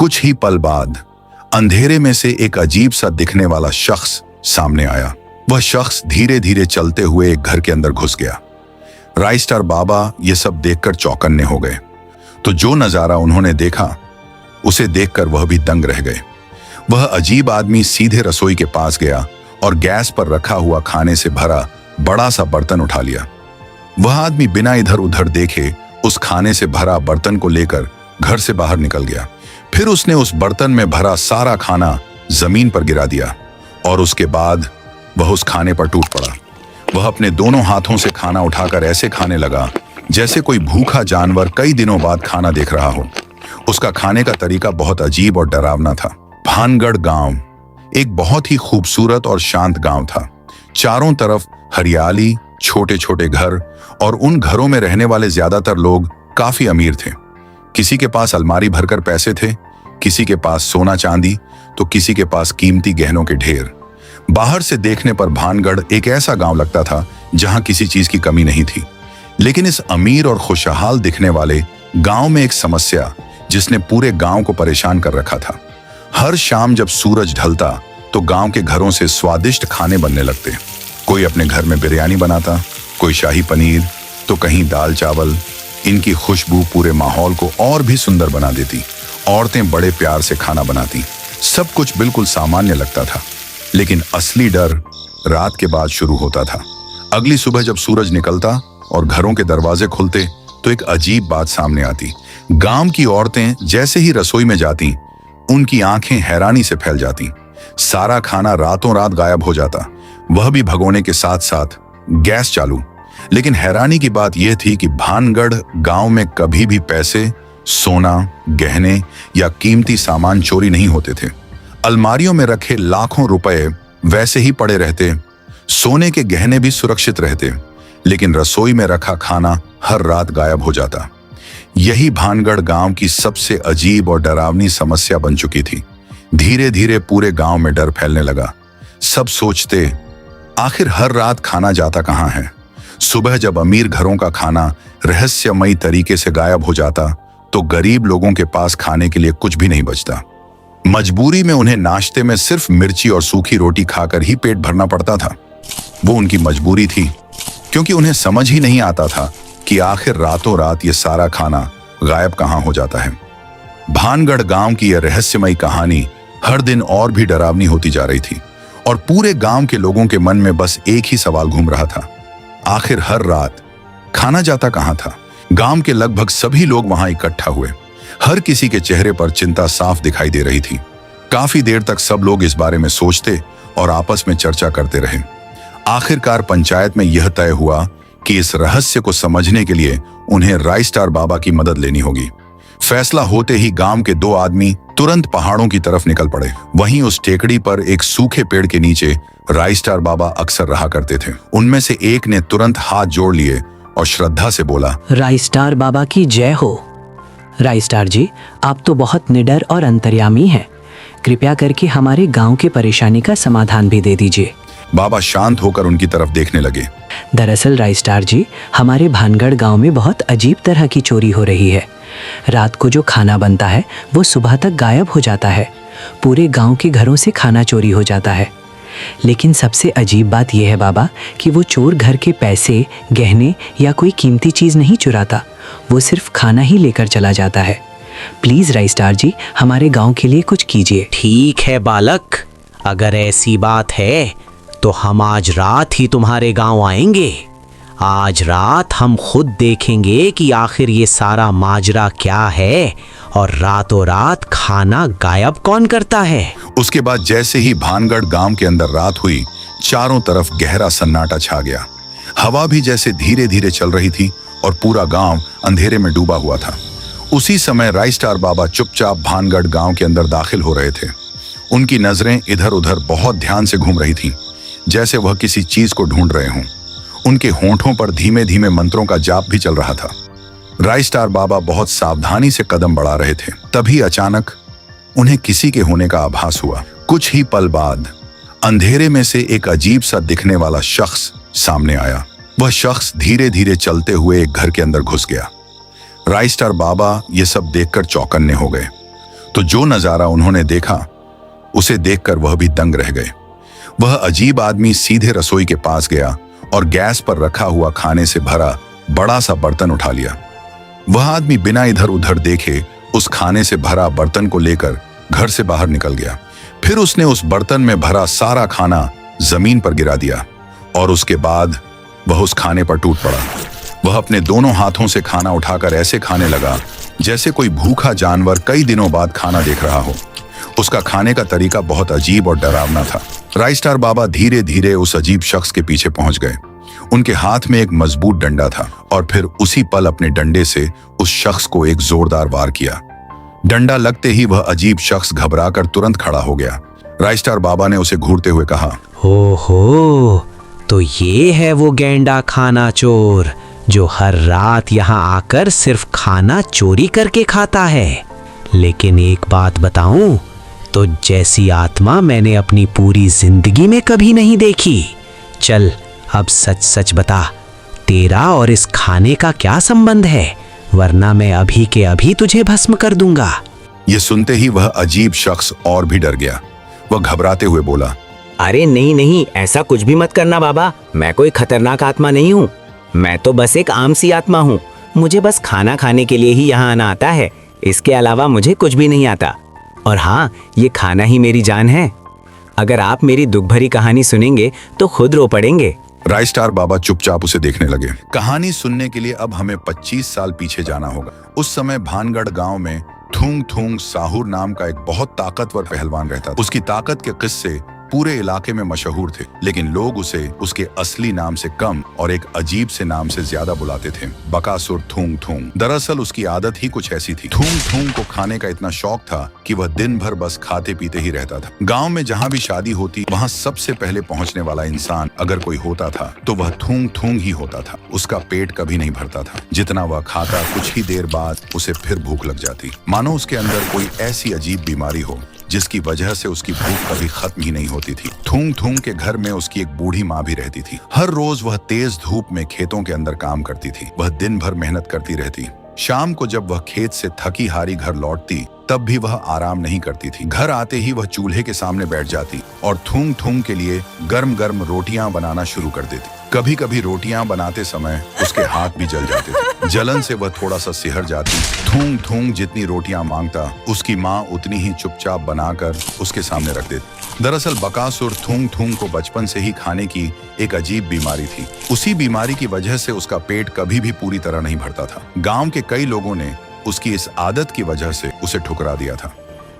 कुछ ही पल बाद अंधेरे में से एक अजीब सा दिखने वाला शख्स सामने आया। वह शख्स धीरे धीरे चलते हुए एक घर के अंदर घुस गया। राइस्टार बाबा ये सब देखकर चौकन्ने हो गए। तो जो नजारा उन्होंने देखा उसे देखकर वह भी दंग रह गए। वह अजीब आदमी सीधे रसोई के पास गया और गैस पर रखा हुआ खाने से भरा बड़ा सा बर्तन उठा लिया। वह आदमी बिना इधर उधर देखे उस खाने से भरा बर्तन को लेकर घर से बाहर निकल गया। फिर उसने उस बर्तन में भरा सारा खाना जमीन पर गिरा दिया और उसके बाद वह उस खाने पर टूट पड़ा। वह अपने दोनों हाथों से खाना उठाकर ऐसे खाने लगा जैसे कोई भूखा जानवर कई दिनों बाद खाना देख रहा हो। उसका खाने का तरीका बहुत अजीब और डरावना था। भानगढ़ गांव एक बहुत ही खूबसूरत और शांत गांव था। चारों तरफ हरियाली, छोटे छोटे घर, और उन घरों में रहने वाले ज्यादातर लोग काफी अमीर थे। किसी के पास अलमारी भरकर पैसे थे, किसी के पास सोना चांदी, तो किसी के पास कीमती गहनों के ढेर। बाहर से देखने पर भानगढ़ एक ऐसा गांव लगता था जहां किसी चीज की कमी नहीं थी। लेकिन इस अमीर और खुशहाल दिखने वाले गांव में एक समस्या जिसने पूरे गांव को परेशान कर रखा था। हर शाम जब सूरज ढलता तो गांव के घरों से स्वादिष्ट खाने बनने लगते। कोई अपने घर में बिरयानी बनाता, कोई शाही पनीर, तो कहीं दाल चावल। इनकी खुशबू पूरे माहौल को और भी सुंदर बना देती। औरतें बड़े प्यार से खाना बनाती। सब कुछ बिल्कुल सामान्य लगता था। लेकिन असली डर रात के बाद शुरू होता था। अगली सुबह जब सूरज निकलता और घरों के दरवाजे खुलते तो एक अजीब बात सामने आती। गांव की औरतें जैसे ही रसोई में जाती, उनकी आंखें हैरानी से फैल जाती। सारा खाना रातों रात गायब हो जाता, वह भी भगोने के साथ साथ गैस चालू। लेकिन हैरानी की बात यह थी कि भानगढ़ गांव में कभी भी पैसे, सोना, गहने या कीमती सामान चोरी नहीं होते थे। अलमारियों में रखे लाखों रुपए वैसे ही पड़े रहते, सोने के गहने भी सुरक्षित रहते, लेकिन रसोई में रखा खाना हर रात गायब हो जाता। यही भानगढ़ गांव की सबसे अजीब और डरावनी समस्या बन चुकी थी। धीरे धीरे पूरे गांव में डर फैलने लगा। सब सोचते, आखिर हर रात खाना जाता कहां है? सुबह जब अमीर घरों का खाना रहस्यमयी तरीके से गायब हो जाता तो गरीब लोगों के पास खाने के लिए कुछ भी नहीं बचता। मजबूरी में उन्हें नाश्ते में सिर्फ मिर्ची और सूखी रोटी खाकर ही पेट भरना पड़ता था। वो उनकी मजबूरी थी, क्योंकि उन्हें समझ ही नहीं आता था कि आखिर रातों रात ये सारा खाना गायब कहां हो जाता है। भानगढ़ गांव की यह रहस्यमयी कहानी हर दिन और भी डरावनी होती जा रही थी और पूरे गांव के लोगों के मन में बस एक ही सवाल घूम रहा था, आखिर हर रात खाना जाता कहां था? गांव के लगभग सभी लोग वहां इकट्ठा हुए। हर किसी के चेहरे पर चिंता साफ दिखाई दे रही थी। काफी देर तक सब लोग इस बारे में सोचते और आपस में चर्चा करते रहे। आखिरकार पंचायत में यह तय हुआ कि इस रहस्य को समझने के लिए उन्हें राइस्टार बाबा की मदद लेनी होगी। फैसला होते ही गांव के दो आदमी तुरंत पहाड़ों की तरफ निकल पड़े। वहीं उस टेकड़ी पर एक सूखे पेड़ के नीचे राइस्टार बाबा अक्सर रहा करते थे। उनमें से एक ने तुरंत हाथ जोड़ लिए और श्रद्धा से बोला, राइस्टार बाबा की जय हो। राइस्टार जी, आप तो बहुत निडर और अंतर्यामी हैं। कृपया करके हमारे गांव की परेशानी का समाधान भी दे दीजिए। बाबा शांत होकर उनकी तरफ देखने लगे। दरअसल राइस्टार जी, हमारे भानगढ़ गांव में बहुत अजीब तरह की चोरी हो रही है। रात को जो खाना बनता है वो सुबह तक गायब हो जाता है। पूरे गांव के घरों से खाना चोरी हो जाता है। लेकिन सबसे अजीब बात यह है बाबा कि वो चोर घर के पैसे, गहने या कोई कीमती चीज़ नहीं चुराता, वो सिर्फ खाना ही लेकर चला जाता है। प्लीज़ राइस्टार जी, हमारे गांव के लिए कुछ कीजिए। ठीक है बालक, अगर ऐसी बात है तो हम आज रात ही तुम्हारे गांव आएंगे। आज रात हम खुद देखेंगे कि आखिर ये सारा माजरा क्या है और रातों रात खाना गायब कौन करता है। उसके बाद जैसे ही भानगढ़ गांव के अंदर रात हुई, चारों तरफ गहरा सन्नाटा छा गया। हवा भी जैसे धीरे धीरे चल रही थी और पूरा गांव अंधेरे में डूबा हुआ था। उसी समय राइस्टार बाबा चुपचाप भानगढ़ गांव के अंदर दाखिल हो रहे थे। उनकी नजरें इधर उधर बहुत ध्यान से घूम रही थीं, जैसे वह किसी चीज को ढूंढ रहे हों। उनके होंठों पर धीमे धीमे मंत्रों का जाप भी चल रहा था। राइस्टार बाबा बहुत सावधानी से कदम बढ़ा रहे थे। तभी अचानक उन्हें किसी के होने का आभास हुआ। कुछ ही पल बाद अंधेरे में से एक अजीब सा दिखने वाला शख्स सामने आया। वह शख्स धीरे धीरे चलते हुए एक घर के अंदर घुस गया। राइस्टार बाबा ये सब देखकर चौकन्ने हो गए। तो जो नजारा उन्होंने देखा उसे देखकर वह भी दंग रह गए। वह अजीब आदमी सीधे रसोई के पास गया और गैस पर रखा हुआ खाने से भरा बड़ा सा बर्तन उठा लिया। वह आदमी बिना इधर उधर देखे उस खाने से भरा बर्तन को लेकर घर से बाहर निकल गया। फिर उसने उस बर्तन में भरा सारा खाना जमीन पर गिरा दिया और उसके बाद वह उस खाने पर टूट पड़ा। वह अपने दोनों हाथों से खाना उठाकर ऐसे खाने लगा जैसे कोई भूखा जानवर कई दिनों बाद खाना देख रहा हो। उसका खाने का तरीका बहुत अजीब और डरावना था। राइस्टार बाबा धीरे धीरे उस अजीब शख्स के पीछे पहुंच गए। उनके हाथ में एक मजबूत डंडा था और फिर उसी पल अपने डंडे से उस शख्स को एक जोरदार वार किया। डंडा लगते ही वह अजीब शख्स घबराकर तुरंत खड़ा हो गया। राइस्टार बाबा ने उसे घूरते हुए कहा, ओहो, तो ये है वो गेंडा खाना चोर जो हर रात यहाँ आकर सिर्फ खाना चोरी करके खाता है। लेकिन एक बात बताऊं, तो जैसी आत्मा मैंने अपनी पूरी जिंदगी में कभी नहीं देखी। चल अब सच सच बता, तेरा और इस खाने का क्या संबंध है, वरना मैं अभी के अभी तुझे भस्म कर दूंगा। यह सुनते ही वह अजीब शख्स और भी डर गया। वह घबराते हुए बोला, अरे नहीं नहीं, ऐसा कुछ भी मत करना बाबा, मैं कोई खतरनाक आत्मा नहीं हूँ। मैं तो बस एक आम सी आत्मा हूँ। मुझे बस खाना खाने के लिए ही यहाँ आना आता है, इसके अलावा मुझे कुछ भी नहीं आता। और हाँ, ये खाना ही मेरी जान है। अगर आप मेरी दुख भरी कहानी सुनेंगे तो खुद रो पड़ेंगे। राइस्टार बाबा चुपचाप उसे देखने लगे। कहानी सुनने के लिए अब हमें 25 साल पीछे जाना होगा। उस समय भानगढ़ गांव में थूंग थूंग साहुर नाम का एक बहुत ताकतवर पहलवान रहता था। उसकी ताकत के किस्से पूरे इलाके में मशहूर थे, लेकिन लोग उसे उसके असली नाम से कम और एक अजीब से नाम से ज्यादा बुलाते थे, बकासुर थूंग थूंग। दरअसल उसकी आदत ही कुछ ऐसी थी। थूंग थूंग को खाने का इतना शौक था कि वह दिन भर बस खाते पीते ही रहता था। गांव में जहां भी शादी होती वहां सबसे पहले पहुंचने वाला इंसान अगर कोई होता था तो वह थूंग थूंग ही होता था। उसका पेट कभी नहीं भरता था। जितना वह खाता कुछ ही देर बाद उसे फिर भूख लग जाती, मानो उसके अंदर कोई ऐसी अजीब बीमारी हो जिसकी वजह से उसकी भूख कभी खत्म ही नहीं होती थी। थूंग थूंग के घर में उसकी एक बूढ़ी माँ भी रहती थी। हर रोज वह तेज धूप में खेतों के अंदर काम करती थी। वह दिन भर मेहनत करती रहती। शाम को जब वह खेत से थकी हारी घर लौटती तब भी वह आराम नहीं करती थी। घर आते ही वह चूल्हे के सामने बैठ जाती और थूंग थूंग के लिए गर्म गर्म रोटियां बनाना शुरू कर देती। कभी कभी रोटियां बनाते समय उसके हाथ भी जल जाते थे। जलन से वह थोड़ा सा सिहर जाती। थूंग थूंग जितनी रोटियां मांगता उसकी माँ उतनी ही चुपचाप बनाकर उसके सामने रख देती। दरअसल बकासुर थूंग थूंग को बचपन से ही खाने की एक अजीब बीमारी थी। उसी बीमारी की वजह से उसका पेट कभी भी पूरी तरह नहीं भरता था। गांव के कई लोगों ने उसकी इस आदत की वजह से उसे ठुकरा दिया था।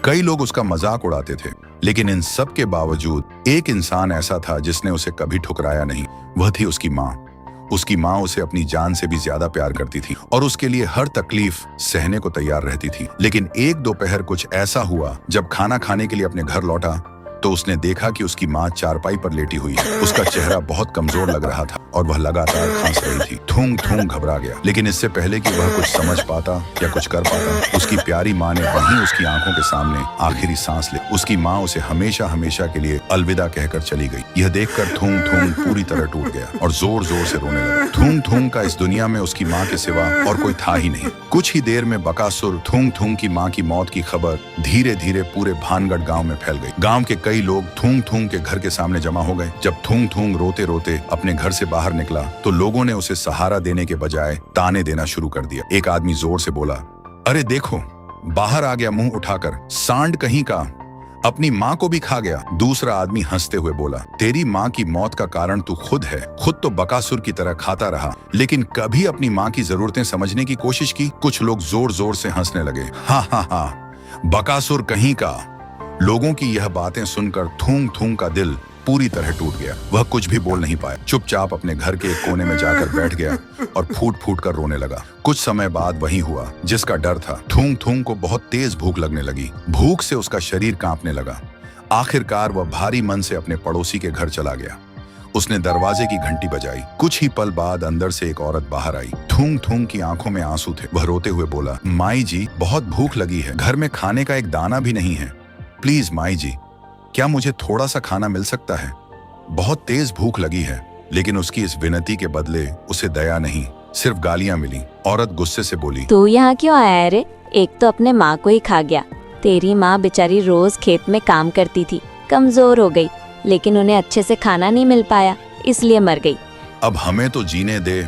कई लोग उसका मजाक उड़ाते थे, लेकिन इन सब के बावजूद एक इंसान ऐसा था जिसने उसे कभी ठुकराया नहीं। वह थी उसकी माँ। उसकी माँ उसे अपनी जान से भी ज्यादा प्यार करती थी और उसके लिए हर तकलीफ सहने को तैयार रहती थी। लेकिन एक दोपहर कुछ ऐसा हुआ, जब खाना खाने के लिए अपने घर लौटा तो उसने देखा कि उसकी माँ चारपाई पर लेटी हुई है। उसका चेहरा बहुत कमजोर लग रहा था और वह लगातार खांस रही थी। थूंग थूंग घबरा गया, लेकिन इससे पहले कि वह कुछ समझ पाता या कुछ कर पाता, उसकी प्यारी माँ ने वहीं उसकी आंखों के सामने आखिरी सांस ली। उसकी माँ उसे हमेशा हमेशा के लिए अलविदा कहकर चली गई। यह देखकर थूंग थूंग पूरी तरह टूट गया और जोर जोर से रोने लगा। थूंग थूंग का इस दुनिया में उसकी माँ के सिवा और कोई था ही नहीं। कुछ ही देर में बकासुर थूंग थूंग की माँ की मौत की खबर धीरे धीरे पूरे भानगढ़ गाँव में फैल गई। गाँव के कई लोग थूंग थूंग के घर के सामने जमा हो गए। जब थूंग थूंग रोते रोते अपने घर से बाहर निकला तो लोगों ने उसे सहारा देने के बजाय ताने देना शुरू कर दिया। एक आदमी जोर से बोला, अरे देखो, बाहर आ गया मुंह उठाकर, सांड कहीं का, अपनी माँ को भी खा गया। दूसरा आदमी हंसते हुए बोला, तेरी माँ की मौत का कारण तू खुद है। खुद तो बकासुर की तरह खाता रहा, लेकिन कभी अपनी माँ की जरूरतें समझने की कोशिश की। कुछ लोग जोर जोर से हंसने लगे। हा हा हा, बकासुर कहीं का। लोगों की यह बातें सुनकर थूंग थूंग का दिल पूरी तरह टूट गया। वह कुछ भी बोल नहीं पाया। चुपचाप अपने घर के एक कोने में जाकर बैठ गया और फूट फूट कर रोने लगा। कुछ समय बाद वही हुआ जिसका डर था। थूंग थूंग को बहुत तेज भूख लगने लगी। भूख से उसका शरीर कांपने लगा। आखिरकार वह भारी मन से अपने पड़ोसी के घर चला गया। उसने दरवाजे की घंटी बजाई। कुछ ही पल बाद अंदर से एक औरत बाहर आई। थूंग थूंग की आंखों में आंसू थे। वह रोते हुए बोला, माई जी, बहुत भूख लगी है, घर में खाने का एक दाना भी नहीं है। प्लीज माई जी, क्या मुझे थोड़ा सा खाना मिल सकता है? बहुत तेज भूख लगी है। लेकिन उसकी इस विनती के बदले उसे दया नहीं, सिर्फ गालियां मिली। औरत गुस्से से बोली, तू यहाँ क्यों आया रे? एक तो अपने माँ को ही खा गया, तेरी माँ बेचारी रोज खेत में काम करती थी, कमजोर हो गई, लेकिन उन्हें अच्छे से खाना नहीं मिल पाया, इसलिए मर गई। अब हमें तो जीने दे,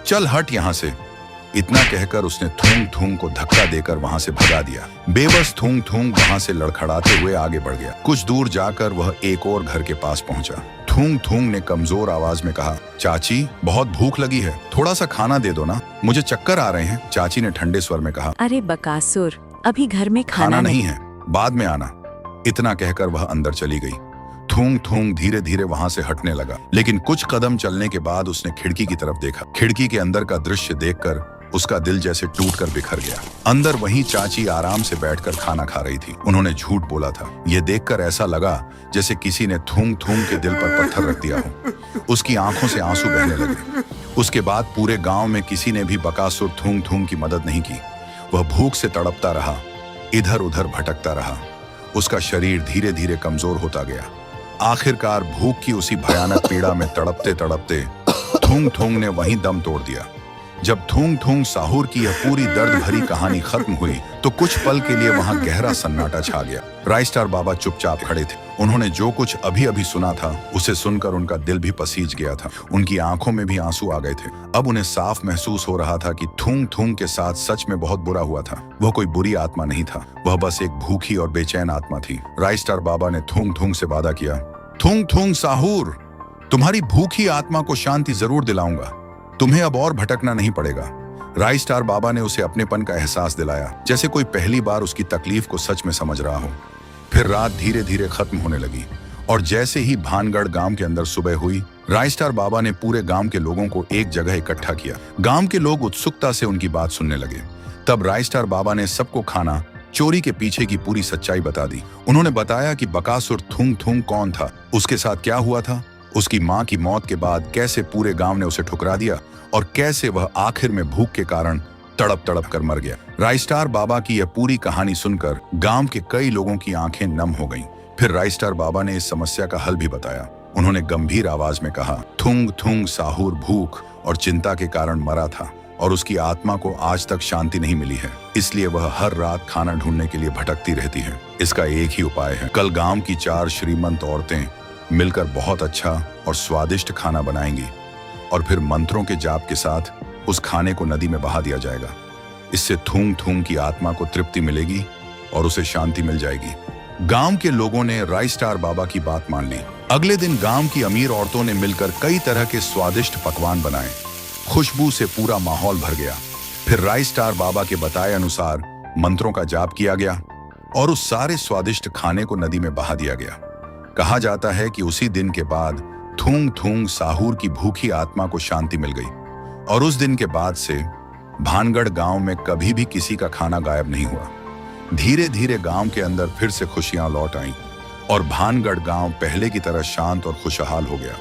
चल हट यहाँ से। इतना कहकर उसने थूंग थूंग को धक्का देकर वहां से भगा दिया। बेबस थूंग थूंग वहां से लड़खड़ाते हुए आगे बढ़ गया। कुछ दूर जाकर वह एक और घर के पास पहुंचा। थूंग थूंग ने कमजोर आवाज में कहा, चाची बहुत भूख लगी है, थोड़ा सा खाना दे दो ना, मुझे चक्कर आ रहे हैं। चाची ने ठंडे स्वर में कहा, अरे बकासुर, अभी घर में खाना नहीं है, बाद में आना। इतना कहकर वह अंदर चली गई। थूंग थूंग धीरे धीरे वहां से हटने लगा, लेकिन कुछ कदम चलने के बाद उसने खिड़की की तरफ देखा। खिड़की के अंदर का दृश्य देखकर उसका दिल जैसे टूटकर बिखर गया। अंदर वहीं चाची आराम से बैठकर खाना खा रही थी। उन्होंने झूठ बोला था। यह देखकर ऐसा लगा जैसे किसी ने थूंग थूंग के दिल पर पत्थर रख दिया हो। उसकी आंखों से आंसू बहने लगे। उसके बाद पूरे गांव में किसी ने भी बकासुर थूंग थूंग की मदद नहीं की। वह भूख से तड़पता रहा, इधर उधर भटकता रहा। उसका शरीर धीरे धीरे कमजोर होता गया। आखिरकार भूख की उसी भयानक पीड़ा में तड़पते तड़पते थूंग थूंग ने वहीं दम तोड़ दिया। जब थूंग थूंग साहूर की यह पूरी दर्द भरी कहानी खत्म हुई तो कुछ पल के लिए वहां गहरा सन्नाटा छा गया। राइस्टार बाबा चुपचाप खड़े थे। उन्होंने जो कुछ अभी अभी सुना था उसे सुनकर उनका दिल भी पसीज गया था। उनकी आंखों में भी आंसू आ गए थे। अब उन्हें साफ महसूस हो रहा था कि थूंग थूंग के साथ सच में बहुत बुरा हुआ था। वह कोई बुरी आत्मा नहीं था, वह बस एक भूखी और बेचैन आत्मा थी। राइस्टार बाबा ने थूंग थूंग से वादा किया, थूंग थूंग साहूर, तुम्हारी भूखी आत्मा को शांति जरूर दिलाऊंगा। तुम्हें अब और भटकना नहीं पड़ेगा। राइस्टार बाबा ने उसे अपनेपन का एहसास दिलाया, जैसे कोई पहली बार उसकी तकलीफ को सच में समझ रहा हो। फिर रात धीरे धीरे खत्म होने लगी और जैसे ही भानगढ़ गांव के अंदर सुबह हुई, राइस्टार बाबा ने पूरे गांव के लोगों को एक जगह इकट्ठा किया। गांव के लोग उत्सुकता से उनकी बात सुनने लगे। तब राइस्टार बाबा ने सबको खाना चोरी के पीछे की पूरी सच्चाई बता दी। उन्होंने बताया कि बकासुर थूंग थूंग कौन था, उसके साथ क्या हुआ था, उसकी मां की मौत के बाद कैसे पूरे गांव ने उसे ठुकरा दिया और कैसे वह आखिर में भूख के कारण तड़प तड़प कर मर गया। राइस्टार बाबा की यह पूरी कहानी सुनकर गांव के कई लोगों की आंखें नम हो गईं। फिर राइस्टार बाबा ने इस समस्या का हल भी बताया। उन्होंने गंभीर आवाज में कहा, थूंग थूंग साहूर भूख और चिंता के कारण मरा था और उसकी आत्मा को आज तक शांति नहीं मिली है, इसलिए वह हर रात खाना ढूंढने के लिए भटकती रहती है। इसका एक ही उपाय है, कल गांव की 4 श्रीमंत औरतें मिलकर बहुत अच्छा और स्वादिष्ट खाना बनाएंगी और फिर मंत्रों के जाप के साथ उस खाने को नदी में बहा दिया जाएगा। इससे थूंग थूंग की आत्मा को तृप्ति मिलेगी और उसे शांति मिल जाएगी। गांव के लोगों ने राइस्टार बाबा की बात मान ली। अगले दिन गांव की अमीर औरतों ने मिलकर कई तरह के स्वादिष्ट पकवान बनाए। खुशबू से पूरा माहौल भर गया। फिर राइस्टार बाबा के बताए अनुसार मंत्रों का जाप किया गया और उस सारे स्वादिष्ट खाने को नदी में बहा दिया गया। कहा जाता है कि उसी दिन के बाद थूंग थूंग साहूर की भूखी आत्मा को शांति मिल गई और उस दिन के बाद से भानगढ़ गांव में कभी भी किसी का खाना गायब नहीं हुआ। धीरे धीरे गांव के अंदर फिर से खुशियां लौट आईं और भानगढ़ गांव पहले की तरह शांत और खुशहाल हो गया।